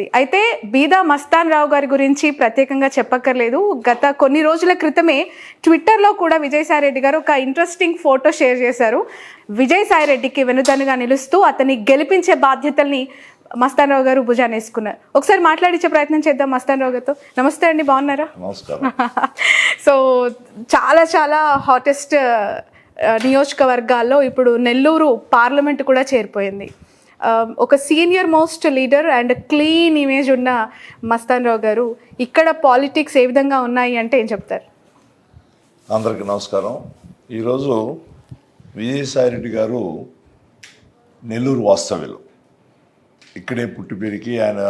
అయితే బీదా మస్తాన్ రావు గారి గురించి ప్రత్యేకంగా చెప్పక్కర్లేదు. గత కొన్ని రోజుల క్రితమే ట్విట్టర్లో కూడా విజయసాయిరెడ్డి గారు ఒక ఇంట్రెస్టింగ్ ఫోటో షేర్ చేశారు. విజయసాయిరెడ్డికి వెనుదన్నుగా నిలుస్తూ అతన్ని గెలిపించే బాధ్యతల్ని మస్తాన్ రావు గారు భుజాన్ని వేసుకున్నారు. ఒకసారి మాట్లాడించే ప్రయత్నం చేద్దాం మస్తాన్ రావు గారితో. నమస్తే అండి, బాగున్నారా? నమస్కారం. సో చాలా హాటెస్ట్ నియోజకవర్గాల్లో ఇప్పుడు నెల్లూరు పార్లమెంట్ కూడా చేరిపోయింది. ఒక senior most leader and clean image ఉన్న మస్తాన్ రావు గారు ఇక్కడ పాలిటిక్స్ ఏ విధంగా ఉన్నాయి అంటే ఏం చెప్తారు? అందరికీ నమస్కారం. ఈరోజు విజయసాయిరెడ్డి గారు నెల్లూరు వాస్తవ్యులు. ఇక్కడే పుట్టి పెరిగి ఆయన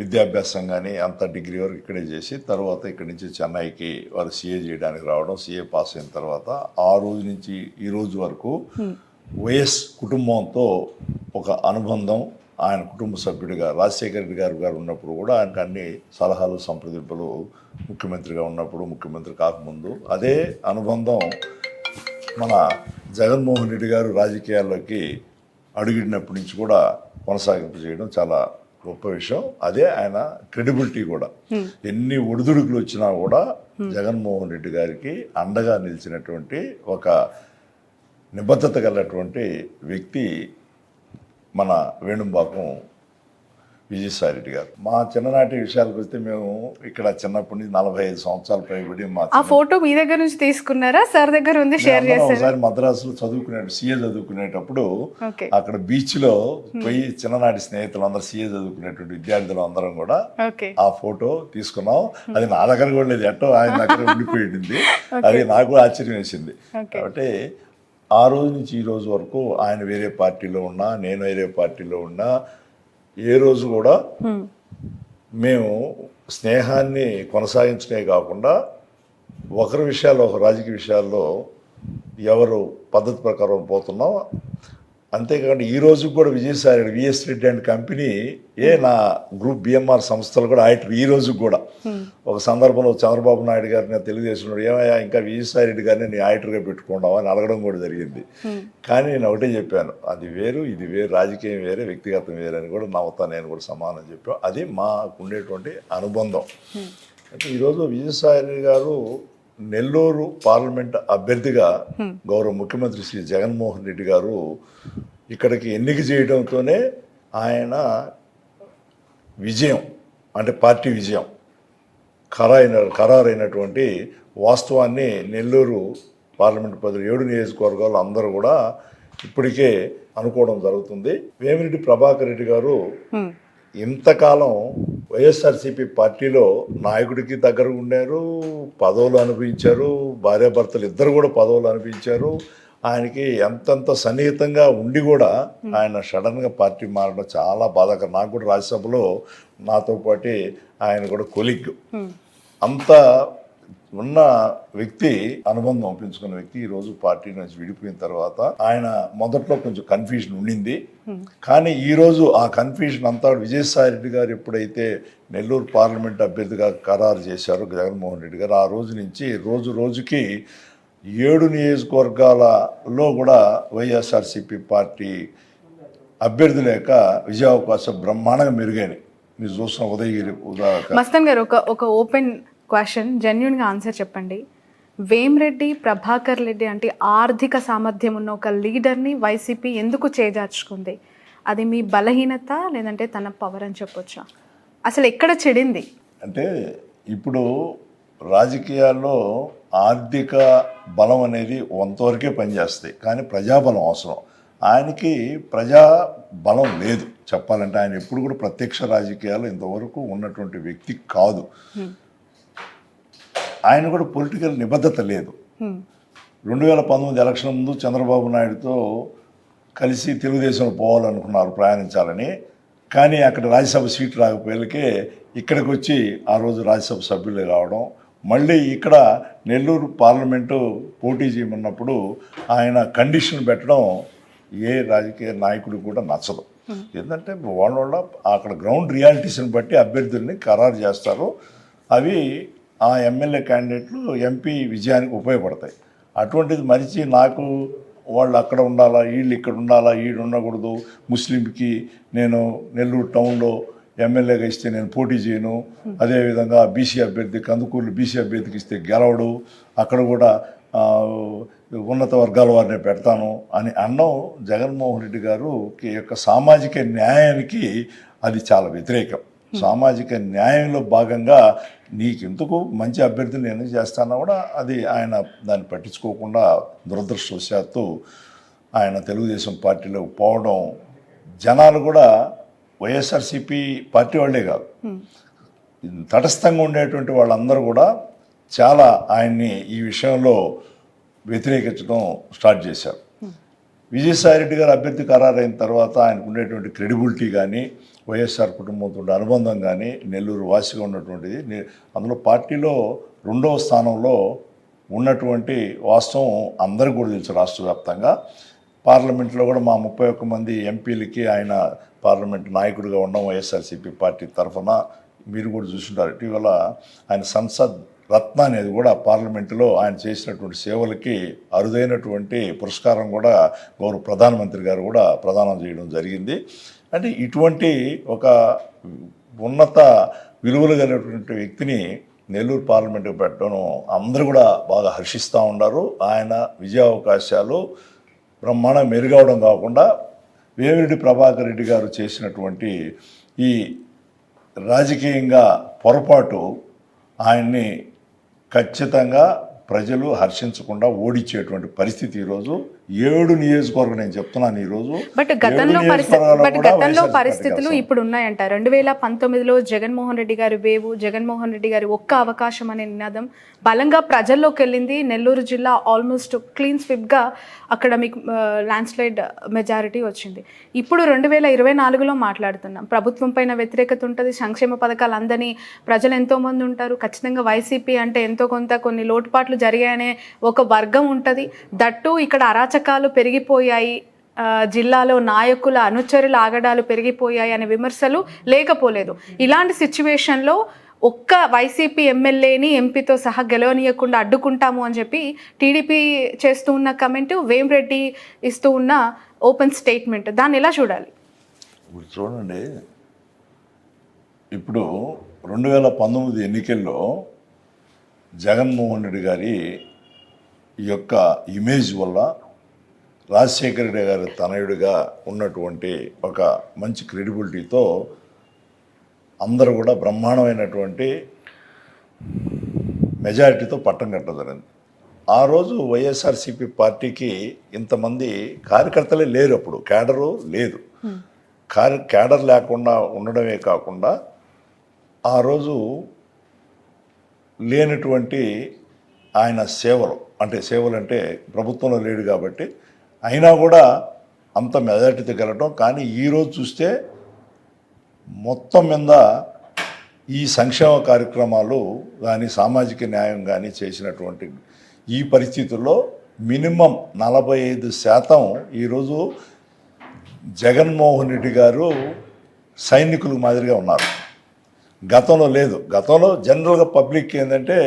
విద్యాభ్యాసం కానీ అంత డిగ్రీ వరకు ఇక్కడే చేసి తర్వాత ఇక్కడి నుంచి చెన్నైకి వారు సీఏ చేయడానికి రావడం, సీఏ పాస్ అయిన తర్వాత ఆ రోజు నుంచి ఈ రోజు వరకు వైఎస్ కుటుంబంతో ఒక అనుబంధం. ఆయన కుటుంబ సభ్యుడిగా రాజశేఖర రెడ్డి గారు ఉన్నప్పుడు కూడా ఆయనకు అన్ని సలహాలు సంప్రదింపులు, ముఖ్యమంత్రిగా ఉన్నప్పుడు, ముఖ్యమంత్రి కాకముందు అదే అనుబంధం మన జగన్మోహన్ రెడ్డి గారు రాజకీయాల్లోకి అడుగుడినప్పటి నుంచి కూడా కొనసాగింపు చేయడం చాలా గొప్ప విషయం. అదే ఆయన క్రెడిబిలిటీ కూడా. ఎన్ని ఒడిదుడుకులు వచ్చినా కూడా జగన్మోహన్ రెడ్డి గారికి అండగా నిలిచినటువంటి ఒక నిబద్ధత కలిగినటువంటి వ్యక్తి మన వేణుంబాకం విజయసాయిరెడ్డి గారు. మా చిన్ననాటి విషయాలకు వస్తే మేము ఇక్కడ చిన్నప్పటి నుంచి 45 సంవత్సరాల పైబడి ఆ ఫోటో మీ దగ్గర నుంచి తీసుకున్నారా? సార్ దగ్గర ఉంది, షేర్ చేశారు. ఒకసారి మద్రాసులో సీఏ చదువుకునేటప్పుడు అక్కడ బీచ్ లో పోయి చిన్ననాటి స్నేహితులు అందరూ సీఏ చదువుకునేటువంటి విద్యార్థులు అందరం కూడా ఆ ఫోటో తీసుకున్నాం. అది నా దగ్గర కూడా లేదు, ఎట్టో ఆయన దగ్గర ఉండిపోయింది. అది నాకు ఆశ్చర్యం వేసింది. కాబట్టి ఆ రోజు నుంచి ఈ రోజు వరకు ఆయన వేరే పార్టీలో ఉన్నా, నేను వేరే పార్టీలో ఉన్నా, ఏ రోజు కూడా మేము స్నేహాన్ని కొనసాగించడే కాకుండా ఒకరి విషయాల్లో, ఒక రాజకీయ విషయాల్లో ఎవరు పద్ధతి ప్రకారం పోతున్నాం. అంతేకాకుండా ఈ రోజు కూడా Vijayasai Reddy VS Reddy and company నా గ్రూప్ బిఎంఆర్ సంస్థలు కూడా ఆడిటర్. ఈ రోజు కూడా ఒక సందర్భంలో చంద్రబాబు నాయుడు గారిని తెలుగుదేశంలో ఏమయ్యా ఇంకా విజయసాయిరెడ్డి గారిని నీ ఆడిటర్గా పెట్టుకున్నావు అని అడగడం కూడా జరిగింది. కానీ నేను ఒకటే చెప్పాను, అది వేరు ఇది వేరు, రాజకీయం వేరే వ్యక్తిగతం వేరే అని కూడా నవ్వుతా నేను కూడా సమానం చెప్పాను. అది మాకు ఉండేటువంటి అనుబంధం. అయితే ఈరోజు విజయసాయిరెడ్డి గారు నెల్లూరు పార్లమెంట్ అభ్యర్థిగా గౌరవ ముఖ్యమంత్రి శ్రీ జగన్మోహన్ రెడ్డి గారు ఇక్కడికి ఎన్నిక చేయడంతోనే ఆయన విజయం, అంటే పార్టీ విజయం ఖరారైనటువంటి వాస్తవాన్ని నెల్లూరు పార్లమెంట్ పరిధిలో 7 నియోజకవర్గాలు అందరూ కూడా ఇప్పటికే అనుకోవడం జరుగుతుంది. వేమిరెడ్డి ప్రభాకర్ రెడ్డి గారు ఇంతకాలం వైఎస్ఆర్సీపీ పార్టీలో నాయకుడికి దగ్గర ఉండారు, పదవులు అనుభవించారు, భార్యాభర్తలు ఇద్దరు కూడా పదవులు అనుభవించారు. ఆయనకి ఎంతంత సన్నిహితంగా ఉండి కూడా ఆయన సడన్గా పార్టీ మారడం చాలా బాధాకరం. నాకు కూడా రాజ్యసభలో నాతో పాటు ఆయన కూడా కొలిగ్, అంత ఉన్న వ్యక్తి, అనుబంధం పెంచుకున్న వ్యక్తి ఈరోజు పార్టీ నుంచి విడిపోయిన తర్వాత ఆయన మొదట్లో కొంచెం కన్ఫ్యూజన్ ఉండింది. కానీ ఈరోజు ఆ కన్ఫ్యూజన్ అంతా విజయసాయిరెడ్డి గారు ఎప్పుడైతే నెల్లూరు పార్లమెంట్ అభ్యర్థిగా ఖరారు చేశారో జగన్మోహన్ రెడ్డి గారు, ఆ రోజు నుంచి రోజుకి 7 నియోజకవర్గాలలో కూడా వైఎస్ఆర్సీపీ పార్టీ అభ్యర్థి లేక విజయావకాశం బ్రహ్మాండంగా మెరుగైనాయి. మీరు చూసిన ఉదయగిరి మస్తాన్ గారు ఒక ఓపెన్ క్వశ్చన్, జెన్యున్గా ఆన్సర్ చెప్పండి. వేమిరెడ్డి ప్రభాకర్ రెడ్డి అంటే ఆర్థిక సామర్థ్యం ఉన్న ఒక లీడర్ని వైసీపీ ఎందుకు చేజార్చుకుంది? అది మీ బలహీనత లేదంటే తన పవర్ అని చెప్పొచ్చా? అసలు ఎక్కడ చెడింది? అంటే ఇప్పుడు రాజకీయాల్లో ఆర్థిక బలం అనేది కొంతవరకే పనిచేస్తాయి, కానీ ప్రజాబలం అవసరం. ఆయనకి ప్రజా బలం లేదు చెప్పాలంటే. ఆయన ఎప్పుడు కూడా ప్రత్యక్ష రాజకీయాలు ఇంతవరకు ఉన్నటువంటి వ్యక్తి కాదు. ఆయన కూడా పొలిటికల్ నిబద్ధత లేదు. 2019 ఎలక్షన్ ముందు చంద్రబాబు నాయుడుతో కలిసి తెలుగుదేశంలో పోవాలనుకున్నారు, ప్రయాణించాలని. కానీ అక్కడ రాజ్యసభ సీటు రాకపోయేకే ఇక్కడికి వచ్చి ఆ రోజు రాజ్యసభ సభ్యులు కావడం, మళ్ళీ ఇక్కడ నెల్లూరు పార్లమెంటు పోటీ చేయమన్నప్పుడు ఆయన కండిషన్ పెట్టడం ఏ రాజకీయ నాయకుడికి కూడా నచ్చదు. ఎందుకంటే వాళ్ళ అక్కడ గ్రౌండ్ రియాలిటీస్ని బట్టి అభ్యర్థుల్ని ఖరారు చేస్తారు. అవి ఆ ఎమ్మెల్యే క్యాండిడేట్లు ఎంపీ విజయానికి ఉపయోగపడతాయి. అటువంటిది మరిచి నాకు వాళ్ళు అక్కడ ఉండాలా, వీళ్ళు ఇక్కడ ఉండాలా, వీడు ఉండకూడదు, ముస్లింకి నేను నెల్లూరు టౌన్లో ఎమ్మెల్యేగా ఇస్తే నేను పోటీ చేయను, అదేవిధంగా బీసీ అభ్యర్థి కందుకూరు బీసీ అభ్యర్థికి ఇస్తే గెలవడు, అక్కడ కూడా ఉన్నత వర్గాల వారిని పెడతాను అని అన్నం జగన్మోహన్ రెడ్డి గారికి యొక్క సామాజిక న్యాయానికి అది చాలా వ్యతిరేకం. సామాజిక న్యాయంలో భాగంగా నీకెందుకు మంచి అభ్యర్థిని నేను చేస్తానా కూడా అది ఆయన దాన్ని పట్టించుకోకుండా దురదృష్టవశాత్తు ఆయన తెలుగుదేశం పార్టీలోకి పోవడం, జనాలు కూడా వైఎస్ఆర్సీపీ పార్టీ వాళ్ళే కాదు, తటస్థంగా ఉండేటువంటి వాళ్ళందరూ కూడా చాలా ఆయన్ని ఈ విషయంలో వ్యతిరేకించడం స్టార్ట్ చేశారు. విజయసాయిరెడ్డి గారు అభ్యర్థి ఖరారైన తర్వాత ఆయనకు ఉండేటువంటి క్రెడిబిలిటీ కానీ, వైఎస్ఆర్ కుటుంబంతో అనుబంధం కానీ, నెల్లూరు వాసిగా ఉన్నటువంటిది, అందులో పార్టీలో 2వ స్థానంలో ఉన్నటువంటి వాస్తవం అందరికీ కూడా తెలుసు. రాష్ట్ర వ్యాప్తంగా పార్లమెంట్లో కూడా మా 31 మంది ఎంపీలకి ఆయన పార్లమెంట్ నాయకుడిగా ఉండడం వైఎస్ఆర్సీపీ పార్టీ తరఫున మీరు కూడా చూసుంటారు. ఇటీవల ఆయన సంసద్ రత్న అనేది కూడా పార్లమెంటులో ఆయన చేసినటువంటి సేవలకి అరుదైనటువంటి పురస్కారం కూడా గౌరవ ప్రధానమంత్రి గారు కూడా ప్రదానం చేయడం జరిగింది. అంటే ఇటువంటి ఒక ఉన్నత విలువలు కలిగినటువంటి వ్యక్తిని నెల్లూరు పార్లమెంటుకు పెట్టడం అందరూ కూడా బాగా హర్షిస్తూ ఉన్నారు. ఆయన విజయావకాశాలు బ్రహ్మాండం మెరుగవడం కాకుండా వేమిరెడ్డి ప్రభాకర్ రెడ్డి గారు చేసినటువంటి ఈ రాజకీయంగా పొరపాటు ఆయన్ని ఖచ్చితంగా ప్రజలు హర్షించకుండా ఓడించేటువంటి పరిస్థితి ఈరోజు 7 నియోజకవర్గం నేను చెప్తున్నాను ఈరోజు. బట్ గతంలో పరిస్థితులు ఇప్పుడు ఉన్నాయంట. 2019లో జగన్మోహన్ రెడ్డి గారి వేవు, జగన్మోహన్ రెడ్డి గారి ఒక్క అవకాశం అనే నినాదం బలంగా ప్రజల్లోకి వెళ్ళింది. నెల్లూరు జిల్లా ఆల్మోస్ట్ క్లీన్ స్విప్గా అక్కడ మీకు ల్యాండ్ స్లైడ్ మెజారిటీ వచ్చింది. ఇప్పుడు 2024లో మాట్లాడుతున్నాం. ప్రభుత్వం పైన వ్యతిరేకత ఉంటుంది, సంక్షేమ పథకాలు అందని ప్రజలు ఎంతోమంది ఉంటారు. ఖచ్చితంగా వైసీపీ అంటే ఎంతో కొంత కొన్ని లోటుపాట్లు జరిగాయనే ఒక వర్గం ఉంటుంది. దట్టు ఇక్కడ అరాచకాలు పెరిగిపోయాయి, జిల్లాలో నాయకుల అనుచరుల ఆగడాలు పెరిగిపోయాయి అనే విమర్శలు లేకపోలేదు. ఇలాంటి సిచ్యువేషన్లో ఒక్క వైసీపీ ఎమ్మెల్యేని ఎంపీతో సహా గెలవనీయకుండా అడ్డుకుంటాము అని చెప్పి టీడీపీ చేస్తూ ఉన్న కమెంట్, వేమిరెడ్డి ఇస్తూ ఉన్న ఓపెన్ స్టేట్మెంట్, దాన్ని ఎలా చూడాలి? ఇప్పుడు చూడండి, ఇప్పుడు 2019 ఎన్నికల్లో జగన్మోహన్ రెడ్డి గారి యొక్క ఇమేజ్ వల్ల రాజశేఖర రెడ్డి గారి తనయుడిగా ఉన్నటువంటి ఒక మంచి క్రెడిబిలిటీతో అందరూ కూడా బ్రహ్మాండమైనటువంటి మెజారిటీతో పట్టం కట్టదరింది. ఆ రోజు వైఎస్ఆర్సీపీ పార్టీకి ఇంతమంది కార్యకర్తలే లేరు, అప్పుడు క్యాడరు లేదు. క్యాడర్ లేకుండా ఉండడమే కాకుండా ఆ రోజు లేనటువంటి ఆయన సేవలు అంటే ప్రభుత్వంలో లేడు కాబట్టి అయినా కూడా అంత మెజారిటీతో గెలవడం. కానీ ఈరోజు చూస్తే మొత్తం మీద ఈ సంక్షేమ కార్యక్రమాలు కానీ, సామాజిక న్యాయం కానీ చేసినటువంటి ఈ పరిస్థితుల్లో మినిమం 45% ఈరోజు జగన్మోహన్ రెడ్డి గారు సైనికుల మాదిరిగా ఉన్నారు. గతంలో లేదు. గతంలో జనరల్గా పబ్లిక్ ఏంటంటే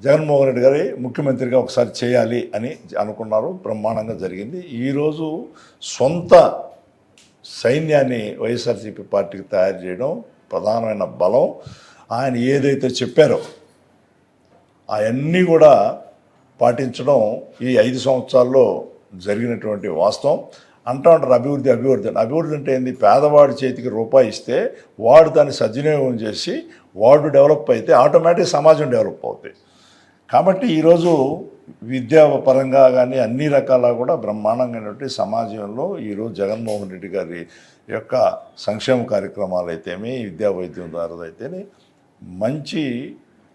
జగన్మోహన్ రెడ్డి గారి ముఖ్యమంత్రిగా ఒకసారి చేయాలి అని అనుకున్నారు, బ్రహ్మాండంగా జరిగింది. ఈరోజు సొంత సైన్యాన్ని వైఎస్ఆర్సీపీ పార్టీకి తయారు చేయడం ప్రధానమైన బలం. ఆయన ఏదైతే చెప్పారో అవన్నీ కూడా పాటించడం ఈ 5 సంవత్సరాల్లో జరిగినటువంటి వాస్తవం. అంటూ ఉంటారు అభివృద్ధి అంటే ఏంది? పేదవాడి చేతికి రూపాయి ఇస్తే వాడు దాన్ని సద్వినియోగం చేసి వాడు డెవలప్ అయితే ఆటోమేటిక్ సమాజం డెవలప్ అవుతుంది. కాబట్టి ఈరోజు విద్యాపరంగా కానీ అన్ని రకాల కూడా బ్రహ్మాండంగా సమాజంలో ఈరోజు జగన్మోహన్ రెడ్డి గారి యొక్క సంక్షేమ కార్యక్రమాలు అయితేమి, విద్యా వైద్యం ద్వారా అయితేనే మంచి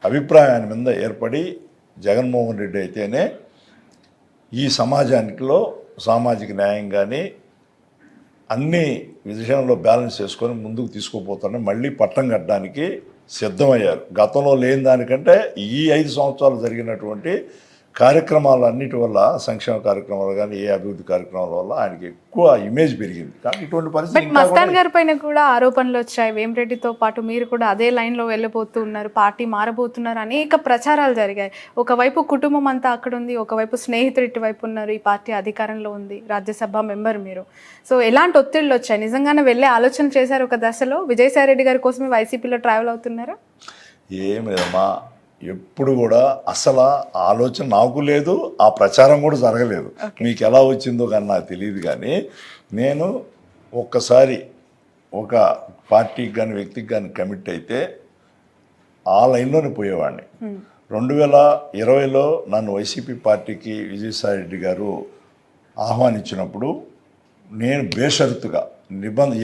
అభిప్రాయాన్ని మీద ఏర్పడి జగన్మోహన్ రెడ్డి అయితేనే ఈ సమాజానికిలో సామాజిక న్యాయం కానీ అన్ని విషయంలో బ్యాలెన్స్ చేసుకొని ముందుకు తీసుకుపోతారని మళ్ళీ పట్టం కట్టడానికి సిద్ధమయ్యారు. గతంలో లేని దానికంటే ఈ 5 సంవత్సరాలు జరిగినటువంటి కార్యక్రమాలు అన్నిటి వల్ల సంక్షేమ కార్యక్రమాలు కానీ ఏ అభివృద్ధి కార్యక్రమాల వల్ల ఆయనకి ఎక్కువ ఇమేజ్ పెరిగింది. కానీ ఇటువంటి పరిస్థితి బట్ మస్తాన్ గారి పైన కూడా ఆరోపణలు వచ్చాయి. వేమిరెడ్డితో పాటు మీరు కూడా అదే లైన్లో వెళ్ళబోతున్నారు, పార్టీ మారబోతున్నారు, అనేక ప్రచారాలు జరిగాయి. ఒకవైపు కుటుంబం అంతా అక్కడ ఉంది, ఒకవైపు స్నేహితుడు ఇటువైపు ఉన్నారు, ఈ పార్టీ అధికారంలో ఉంది, రాజ్యసభ మెంబర్ మీరు. సో ఎలాంటి ఒత్తిళ్ళు వచ్చాయి? నిజంగానే వెళ్ళే ఆలోచన చేశారు ఒక దశలో? విజయసాయి రెడ్డి గారి కోసమే వైసీపీలో ట్రావెల్ అవుతున్నారా? ఏం లేదమ్మా, ఎప్పుడు కూడా అసలు ఆలోచన నాకు లేదు, ఆ ప్రచారం కూడా జరగలేదు. మీకు ఎలా వచ్చిందో కానీ నాకు తెలియదు. కానీ నేను ఒక్కసారి ఒక పార్టీకి కానీ వ్యక్తికి కానీ కమిట్ అయితే ఆ లైన్లోనే పోయేవాడిని. 2020లో నన్ను వైసీపీ పార్టీకి విజయసాయి రెడ్డి గారు ఆహ్వానించినప్పుడు నేను బేషరతుగా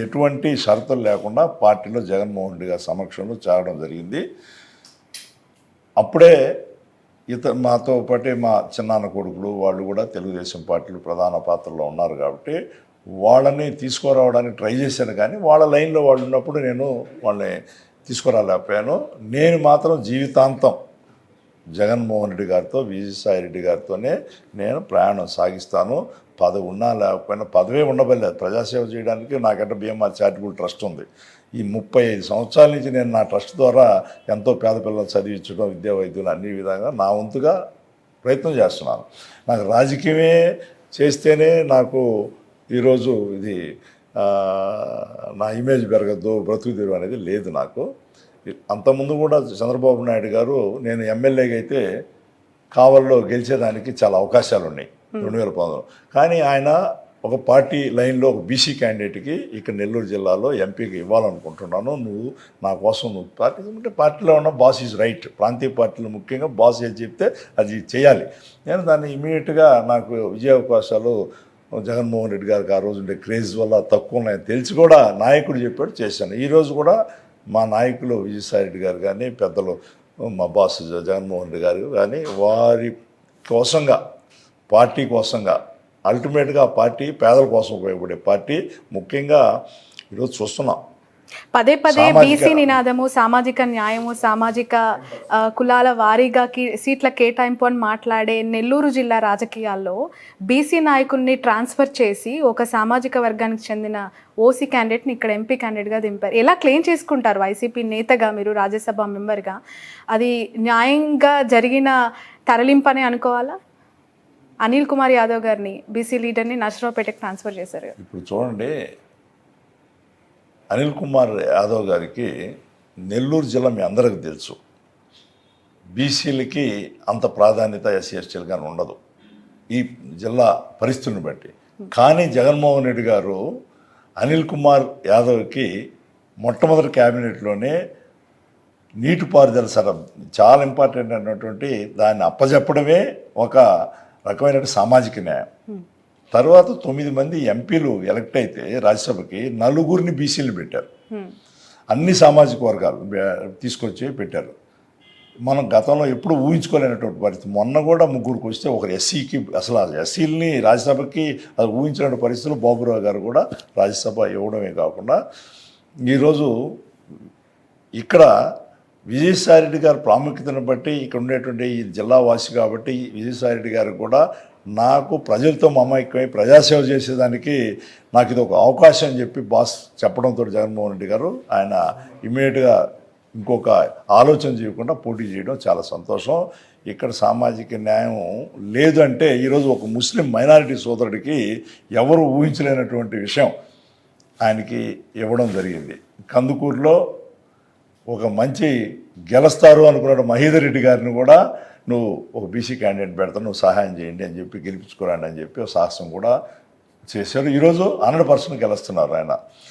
ఎటువంటి షరతులు లేకుండా పార్టీలో జగన్మోహన్ రెడ్డి గారి సమక్షంలో చేరడం జరిగింది. అప్పుడే మాతో పాటే మా చిన్నాన్న కొడుకులు వాళ్ళు కూడా తెలుగుదేశం పార్టీలు ప్రధాన పాత్రలో ఉన్నారు కాబట్టి వాళ్ళని తీసుకురావడానికి ట్రై చేశాను. కానీ వాళ్ళ లైన్లో వాళ్ళు ఉన్నప్పుడు నేను వాళ్ళని తీసుకురాలేకపోయాను. నేను మాత్రం జీవితాంతం జగన్మోహన్ రెడ్డి గారితో, విజయసాయి రెడ్డి గారితోనే నేను ప్రయాణం సాగిస్తాను. పదవి ఉన్నా లేకపోయినా, పదవే ఉండబలేదు, ప్రజాసేవ చేయడానికి నాకంటే బిఎంఆర్ చారిటబుల్ ట్రస్ట్ ఉంది. ఈ 35 సంవత్సరాల నుంచి నేను నా ట్రస్ట్ ద్వారా ఎంతో పేద పిల్లలు చదివించడం, విద్యా వైద్యులు అన్ని విధంగా నా వంతుగా ప్రయత్నం చేస్తున్నాను. నాకు రాజకీయమే చేస్తేనే నాకు ఈరోజు ఇది నా ఇమేజ్ పెరగద్దు, బ్రతుకు తెరువు అనేది లేదు నాకు. అంతకుముందు కూడా చంద్రబాబు నాయుడు గారు నేను ఎమ్మెల్యేగా అయితే కావల్లో గెలిచేదానికి చాలా అవకాశాలు ఉన్నాయి 2019. కానీ ఆయన ఒక పార్టీ లైన్లో ఒక బీసీ క్యాండిడేట్కి ఇక్కడ నెల్లూరు జిల్లాలో ఎంపీకి ఇవ్వాలనుకుంటున్నాను, నువ్వు నా కోసం నువ్వు పార్టీ అంటే పార్టీలో ఉన్న బాస్ ఈజ్ రైట్. ప్రాంతీయ పార్టీలు ముఖ్యంగా బాస్ ఏది చెప్తే అది చేయాలి. నేను దాన్ని ఇమీడియట్గా నాకు విజయ అవకాశాలు జగన్మోహన్ రెడ్డి గారికి ఆ రోజు ఉండే క్రేజ్ వల్ల తక్కువ ఉన్నాయని తెలిసి కూడా నాయకుడు చెప్పాడు, చేశాను. ఈరోజు కూడా మా నాయకులు విజయసాయి రెడ్డి గారు కానీ, పెద్దలు మా బాస్ జగన్మోహన్ రెడ్డి గారు కానీ వారి కోసంగా, పార్టీ కోసంగా, అల్టిమేట్గా పార్టీ పేదల కోసం ఉపయోగపడే పార్టీ. ముఖ్యంగా ఈరోజు చూస్తున్నాం పదే పదే బీసీ నినాదము, సామాజిక న్యాయము, సామాజిక కులాల వారీగా సీట్ల కేటాయింపు అని మాట్లాడే నెల్లూరు జిల్లా రాజకీయాల్లో బీసీ నాయకుల్ని ట్రాన్స్ఫర్ చేసి ఒక సామాజిక వర్గానికి చెందిన ఓసీ క్యాండిడేట్ని ఇక్కడ ఎంపీ క్యాండిడేట్గా దింపారు. ఎలా క్లెయిమ్ చేసుకుంటారు వైసీపీ నేతగా, మీరు రాజ్యసభ మెంబర్గా? అది న్యాయంగా జరిగిన తరలింపనే అనుకోవాలా? అనిల్ కుమార్ యాదవ్ గారిని, బీసీ లీడర్ని నర్సరావుపేటకి ట్రాన్స్ఫర్ చేశారు. ఇప్పుడు చూడండి, అనిల్ కుమార్ యాదవ్ గారికి నెల్లూరు జిల్లా మీ అందరికీ తెలుసు, బీసీలకి అంత ప్రాధాన్యత ఎస్సీ ఎస్టీలు కానీ ఉండదు ఈ జిల్లా పరిస్థితులను బట్టి. కానీ జగన్మోహన్ రెడ్డి గారు అనిల్ కుమార్ యాదవ్కి మొట్టమొదటి క్యాబినెట్లోనే నీటిపారుదల చాలా ఇంపార్టెంట్ అయినటువంటి దాన్ని అప్పచెప్పడమే ఒక రకమైన సామాజిక న్యాయం. తర్వాత 9 మంది ఎంపీలు ఎలక్ట్ అయితే రాజ్యసభకి 4 బీసీలు పెట్టారు. అన్ని సామాజిక వర్గాలు తీసుకొచ్చి పెట్టారు. మనం గతంలో ఎప్పుడు ఊహించుకోలేనటువంటి పరిస్థితి. మొన్న కూడా 3 వస్తే ఒకరు ఎస్సీకి, అసలు ఎస్సీలని రాజ్యసభకి అది ఊహించిన పరిస్థితులు బాబురావు గారు కూడా రాజ్యసభ ఇవ్వడమే కాకుండా ఈరోజు ఇక్కడ విజయసాయి రెడ్డి గారి ప్రాముఖ్యతను బట్టి ఇక్కడ ఉండేటువంటి ఈ జిల్లా వాసి కాబట్టి విజయసాయి రెడ్డి గారు కూడా నాకు ప్రజలతో మమైక్యమై ప్రజాసేవ చేసేదానికి నాకు ఇది ఒక అవకాశం అని చెప్పి బాస్ చెప్పడంతో జగన్మోహన్ రెడ్డి గారు ఆయన ఇమ్మీడియట్గా ఇంకొక ఆలోచన చేయకుండా పోటీ చేయడం చాలా సంతోషం. ఇక్కడ సామాజిక న్యాయం లేదు అంటే ఈరోజు ఒక ముస్లిం మైనారిటీ సోదరుడికి ఎవరు ఊహించలేనటువంటి విషయం ఆయనకి ఇవ్వడం జరిగింది. కందుకూరులో ఒక మంచి గెలుస్తారు అనుకున్న మహీధర్ రెడ్డి గారిని కూడా నువ్వు ఒక బీసీ క్యాండిడేట్ పెడతావు, నువ్వు సహాయం చేయండి అని చెప్పి గెలిపించుకోరండి అని చెప్పి సాహసం కూడా చేశారు. ఈరోజు 100% గెలుస్తున్నారు ఆయన.